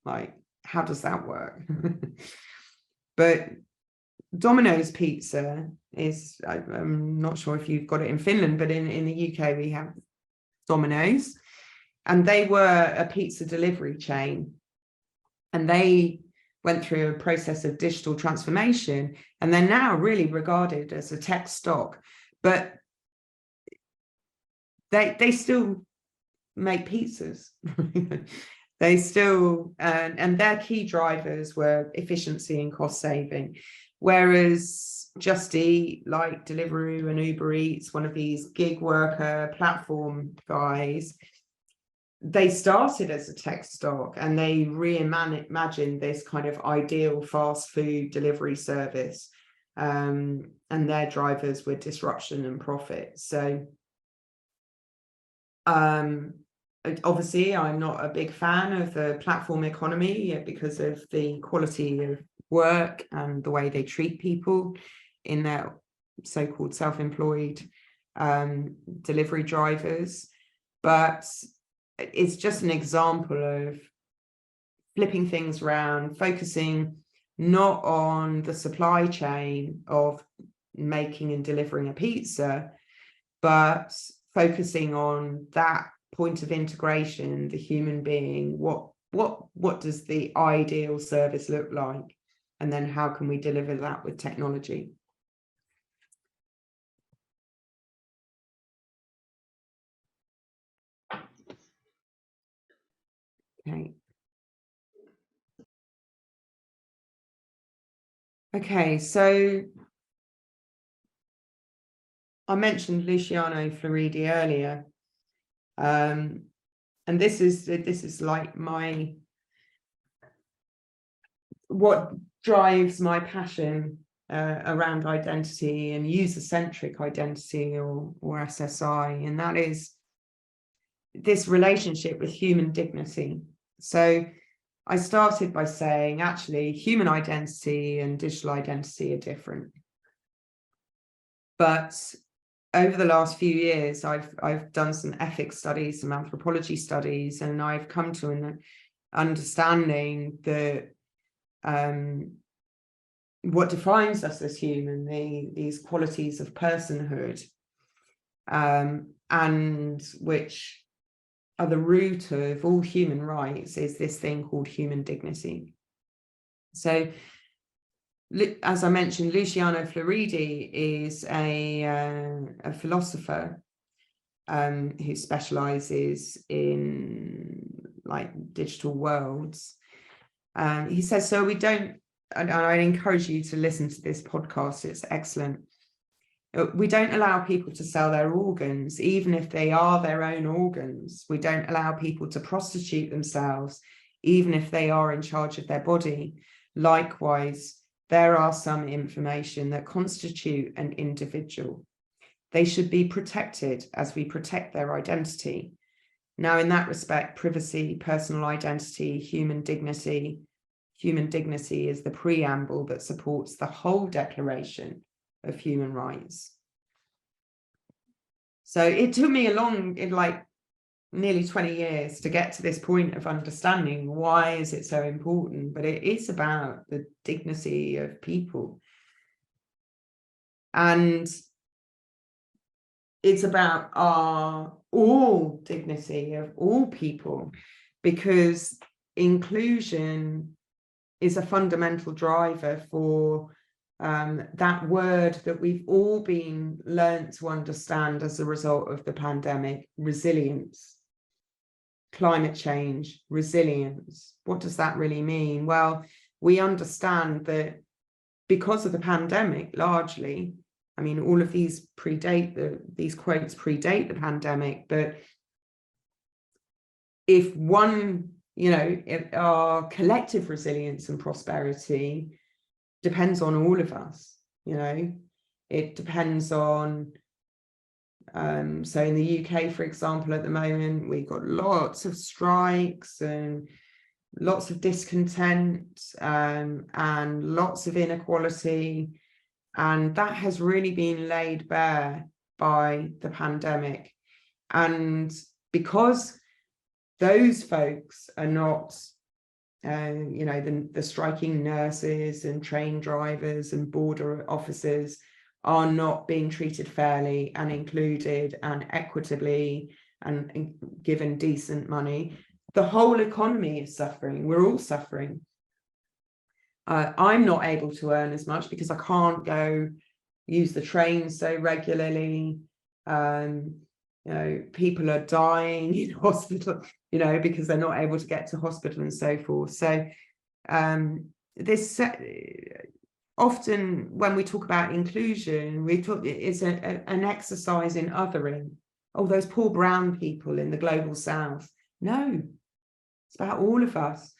Like, how does that work? But Domino's pizza is, I'm not sure if you've got it in Finland, but in the UK we have Domino's, and they were a pizza delivery chain, and they went through a process of digital transformation, and they're now really regarded as a tech stock, but they still make pizzas. They still, and their key drivers were efficiency and cost saving. Whereas Just Eat, like Deliveroo and Uber Eats, one of these gig worker platform guys, they started as a tech stock and they reimagined this kind of ideal fast food delivery service. And their drivers were disruption and profit. So obviously, I'm not a big fan of the platform economy because of the quality of work and the way they treat people in their so-called self-employed delivery drivers. But it's just an example of flipping things around, focusing not on the supply chain of making and delivering a pizza, but focusing on that point of integration, the human being. What does the ideal service look like, and then how can we deliver that with technology? Okay, so I mentioned Luciano Floridi earlier, and this is like what drives my passion around identity and user-centric identity, or SSI, and that is this relationship with human dignity. So I started by saying, actually, human identity and digital identity are different. But over the last few years, I've done some ethics studies, some anthropology studies, and I've come to an understanding that what defines us as human, these qualities of personhood, and which are the root of all human rights, is this thing called human dignity. So, as I mentioned, Luciano Floridi is a philosopher who specializes in like digital worlds. He says, so we don't, and I encourage you to listen to this podcast, it's excellent. We don't allow people to sell their organs, even if they are their own organs. We don't allow people to prostitute themselves, even if they are in charge of their body. Likewise, there are some information that constitute an individual. They should be protected as we protect their identity. Now, in that respect, privacy, personal identity, human dignity is the preamble that supports the whole Declaration of Human Rights. So it took me nearly 20 years to get to this point of understanding why is it so important, but it is about the dignity of people. And it's about all dignity of all people, because inclusion is a fundamental driver for that word that we've all been learned to understand as a result of the pandemic: resilience. Climate change, resilience. What does that really mean? Well, we understand that because of the pandemic, largely, I mean, all of these quotes predate the pandemic, but if our collective resilience and prosperity depends on all of us, it depends on, so in the UK, for example, at the moment, we've got lots of strikes and lots of discontent, and lots of inequality. And that has really been laid bare by the pandemic. And because those folks are not, the striking nurses and train drivers and border officers are not being treated fairly and included and equitably and given decent money, the whole economy is suffering. We're all suffering. I'm not able to earn as much because I can't go use the train so regularly. People are dying in hospital, because they're not able to get to hospital and so forth. So this often when we talk about inclusion, we talk it's an exercise in othering. Oh, those poor brown people in the global south. No, it's about all of us.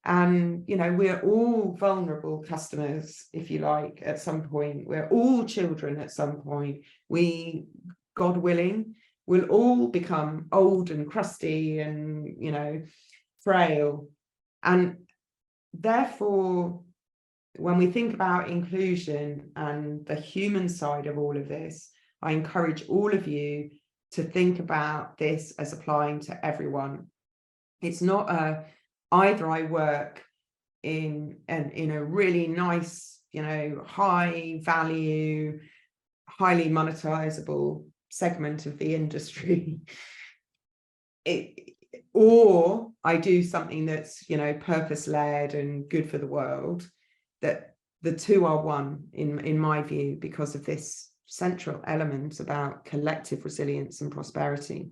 And, we're all vulnerable customers, if you like, at some point. We're all children at some point. We, God willing, will all become old and crusty and, frail. And therefore, when we think about inclusion and the human side of all of this, I encourage all of you to think about this as applying to everyone. It's not either I work in a really nice, high value, highly monetizable segment of the industry, or I do something that's, purpose-led and good for the world. That the two are one in my view, because of this central element about collective resilience and prosperity.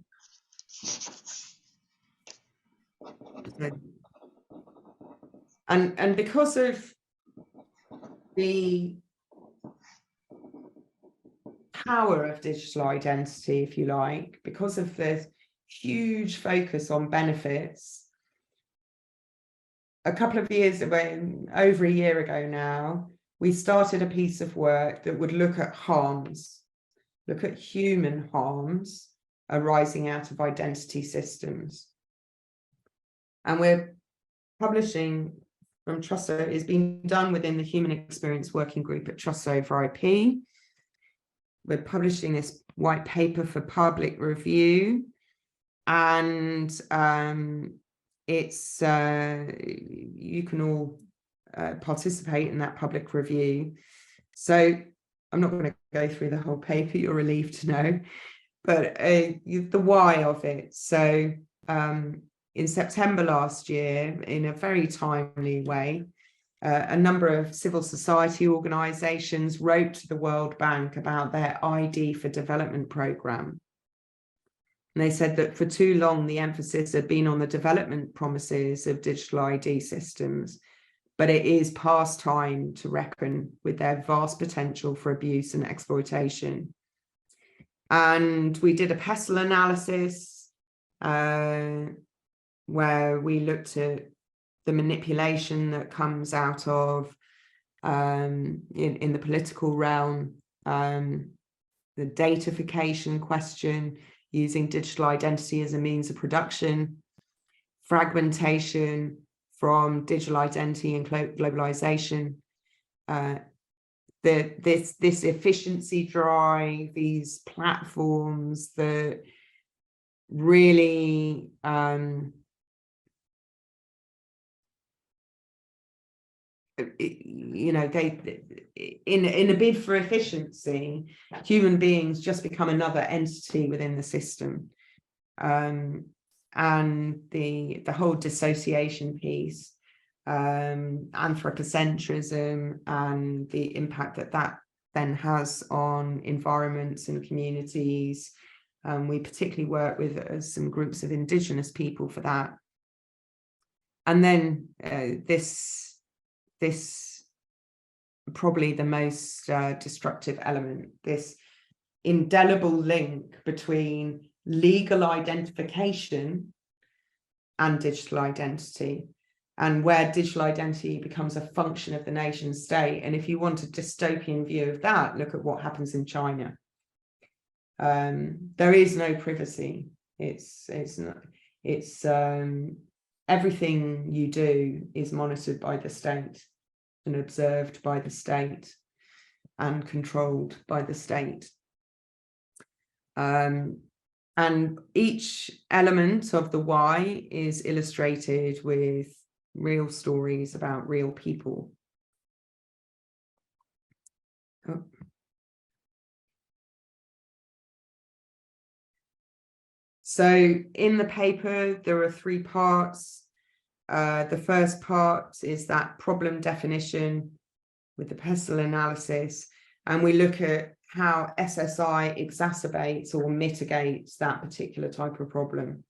And because of the power of digital identity, if you like, because of the huge focus on benefits, a couple of years ago, over a year ago now, we started a piece of work that would look at harms, look at human harms arising out of identity systems. And we're publishing from Trusso. It's been done within the Human Experience Working Group at Trusso for IP. We're publishing this white paper for public review, and it's you can all participate in that public review. So I'm not going to go through the whole paper, you're relieved to know, but the why of it. So in September last year, in a very timely way, a number of civil society organisations wrote to the World Bank about their ID for Development programme. And they said that for too long, the emphasis had been on the development promises of digital ID systems, but it is past time to reckon with their vast potential for abuse and exploitation. And we did a pestle analysis where we looked at the manipulation that comes out of, in the political realm, the datafication question, using digital identity as a means of production, fragmentation from digital identity and globalization, this efficiency drive, these platforms that really they in a bid for efficiency, human beings just become another entity within the system, and the whole dissociation piece, anthropocentrism, and the impact that then has on environments and communities. We particularly work with some groups of Indigenous people for that. And then this probably the most destructive element, this indelible link between legal identification and digital identity, and where digital identity becomes a function of the nation state. And if you want a dystopian view of that, look at what happens in China. There is no privacy. It's everything you do is monitored by the state and observed by the state and controlled by the state. And each element of the why is illustrated with real stories about real people. Oh. So in the paper, there are 3 parts. The first part is that problem definition with the pestle analysis, and we look at how SSI exacerbates or mitigates that particular type of problem.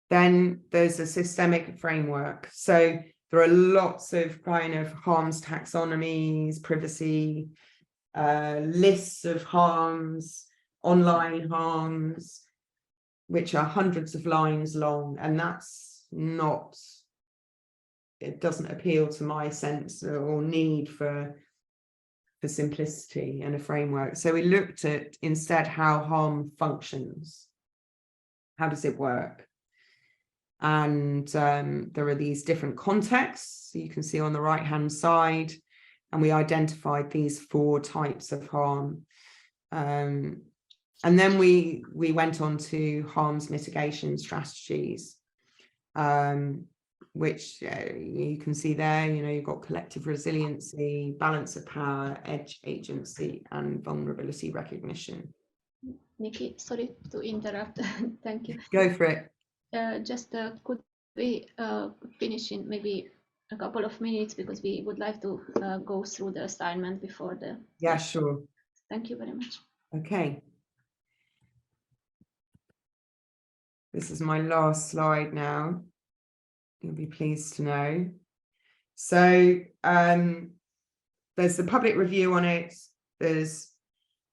Then there's a systemic framework. So there are lots of kind of harms taxonomies, privacy, lists of harms, online harms, which are hundreds of lines long, and that's not, it doesn't appeal to my sense or need for simplicity and a framework. So we looked at instead how harm functions. How does it work? And there are these different contexts you can see on the right hand side, and we identified these 4 types of harm. And then we went on to harms mitigation strategies, which you can see there. You've got collective resiliency, balance of power, edge agency, and vulnerability recognition. Nicky, sorry to interrupt. Thank you. Go for it. Just could we finish in maybe a couple of minutes, because we would like to go through the assignment before the... Yeah, sure. Thank you very much. Okay. This is my last slide now. You'll be pleased to know. So there's the public review on it.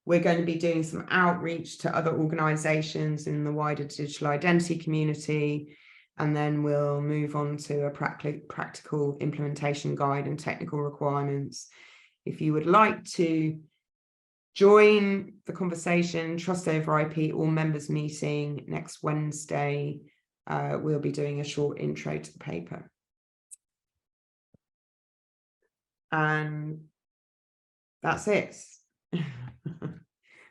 We're going to be doing some outreach to other organisations in the wider digital identity community. and then we'll move on to a practical implementation guide and technical requirements. If you would like to join the conversation, Trust Over IP all members meeting next Wednesday, we'll be doing a short intro to the paper. And that's it.